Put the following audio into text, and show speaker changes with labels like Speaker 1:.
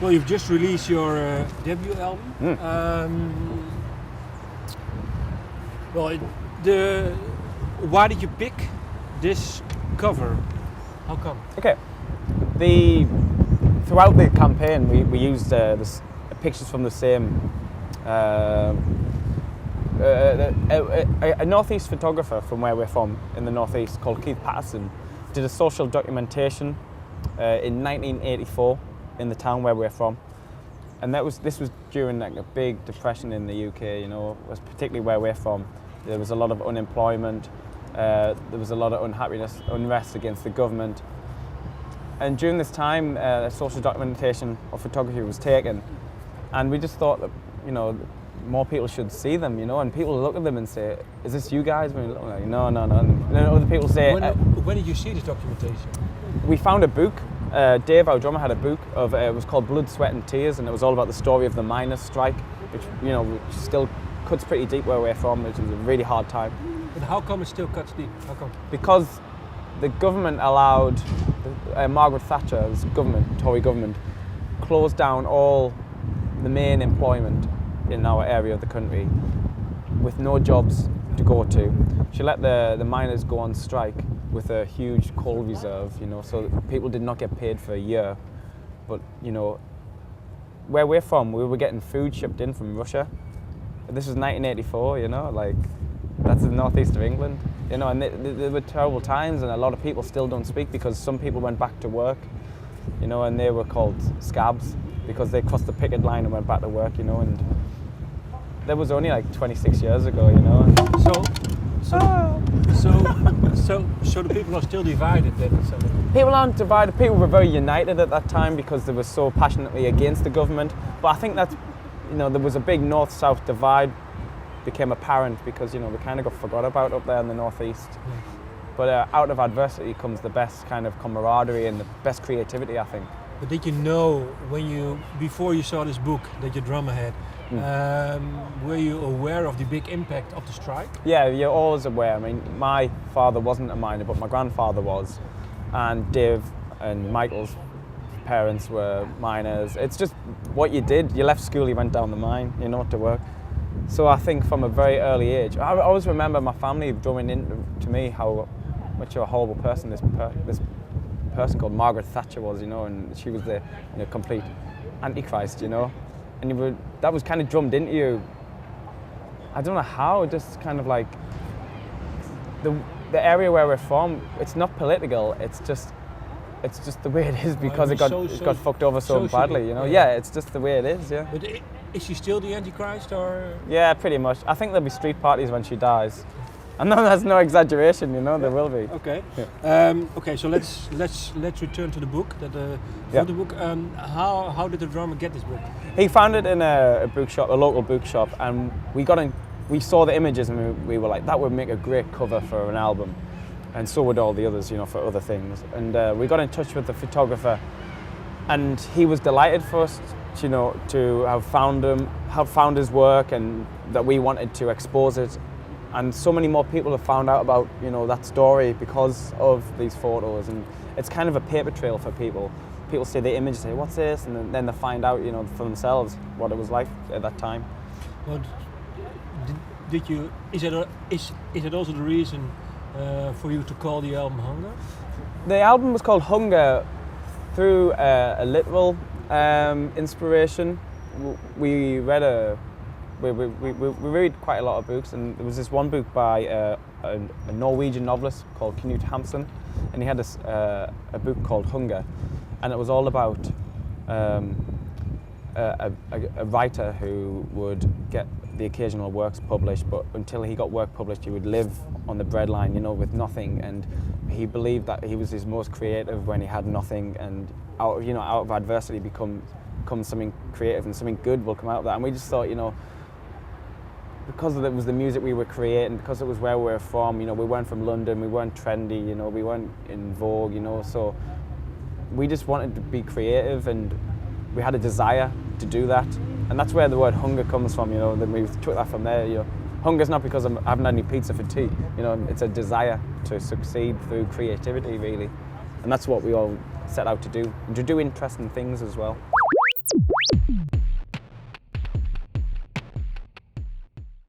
Speaker 1: Well, you've just released your debut album. Why did you pick this cover? How come?
Speaker 2: Okay. Throughout the campaign, we used pictures from the same a northeast photographer from where we're from in the northeast called Keith Patterson did a social documentation in 1984 in the town where we're from, and this was during like a big depression in the UK. You know, was particularly where we're from. There was a lot of unemployment. There was a lot of unrest against the government. And during this time, a social documentation of photography was taken, and we just thought that, you know, more people should see them, you know, and people look at them and say, "Is this you guys?" And we look like, no. And then other people say,
Speaker 1: when did you see this documentation?
Speaker 2: We found a book. Dave, our drummer, had a book of it was called Blood, Sweat and Tears, and it was all about the story of the miners' strike, which, you know, which still cuts pretty deep where we're from, which is a really hard time.
Speaker 1: But how come it still cuts deep? How come?
Speaker 2: Because the government allowed Margaret Thatcher's government, Tory government, closed down all the main employment in our area of the country with no jobs to go to. She let the miners go on strike with a huge coal reserve, you know, so people did not get paid for a year. But, you know, where we're from, we were getting food shipped in from Russia. This was 1984, you know, like, that's the northeast of England, you know, and there were terrible times, and a lot of people still don't speak because some people went back to work, you know, and they were called scabs because they crossed the picket line and went back to work, you know, and that was only like 26 years ago, you know.
Speaker 1: So the people are still divided then?
Speaker 2: People aren't divided. People were very united at that time because they were so passionately against the government. But I think that, you know, there was a big north-south divide became apparent because, you know, we kind of got forgot about up there in the northeast. But out of adversity comes the best kind of camaraderie and the best creativity, I think.
Speaker 1: But did you know before you saw this book that your drummer had, were you aware of the big impact of the strike?
Speaker 2: Yeah, you're always aware. I mean, my father wasn't a miner, but my grandfather was. And Dave and Michael's parents were miners. It's just what you did. You left school, you went down the mine, you know, to work. So I think from a very early age, I always remember my family drumming in to me how much of a horrible person this person called Margaret Thatcher was, you know, and she was the, you know, complete antichrist, you know. And that was kind of drummed into you. I don't know how, just kind of like the area where we're from. It's not political. It's just the way it is because it got fucked over so badly, you know. Yeah, it's just the way it is. Yeah.
Speaker 1: But is she still the Antichrist, or?
Speaker 2: Yeah, pretty much. I think there'll be street parties when she dies. And no, that's no exaggeration, you know. There will be.
Speaker 1: Okay.
Speaker 2: Yeah.
Speaker 1: Okay. So let's return to the book. Photo book. How did the drummer get this book?
Speaker 2: He found it in a bookshop, a local bookshop, and we saw the images, and we were like, that would make a great cover for an album, and so would all the others, you know, for other things. And we got in touch with the photographer, and he was delighted for us, you know, to have found his work, and that we wanted to expose it. And so many more people have found out about, you know, that story because of these photos, and it's kind of a paper trail for people. People see the image, say, "What's this?" and then they find out, you know, for themselves what it was like at that time.
Speaker 1: Well, is it also the reason for you to call the album Hunger?
Speaker 2: The album was called Hunger through a literal inspiration. We read we read quite a lot of books, and there was this one book by a Norwegian novelist called Knut Hamsun, and he had a book called Hunger, and it was all about a writer who would get the occasional works published, but until he got work published, he would live on the breadline, you know, with nothing. And he believed that he was his most creative when he had nothing, and out of adversity becomes something creative, and something good will come out of that. And we just thought, you know, because it was the music we were creating, because it was where we were from, you know, we weren't from London, we weren't trendy, you know, we weren't in vogue, you know, so we just wanted to be creative, and we had a desire to do that. And that's where the word hunger comes from, you know. Then we took that from there, you know. Hunger's not because I haven't had any pizza for tea, you know. It's a desire to succeed through creativity, really. And that's what we all set out to do, and to do interesting things as well.
Speaker 1: you.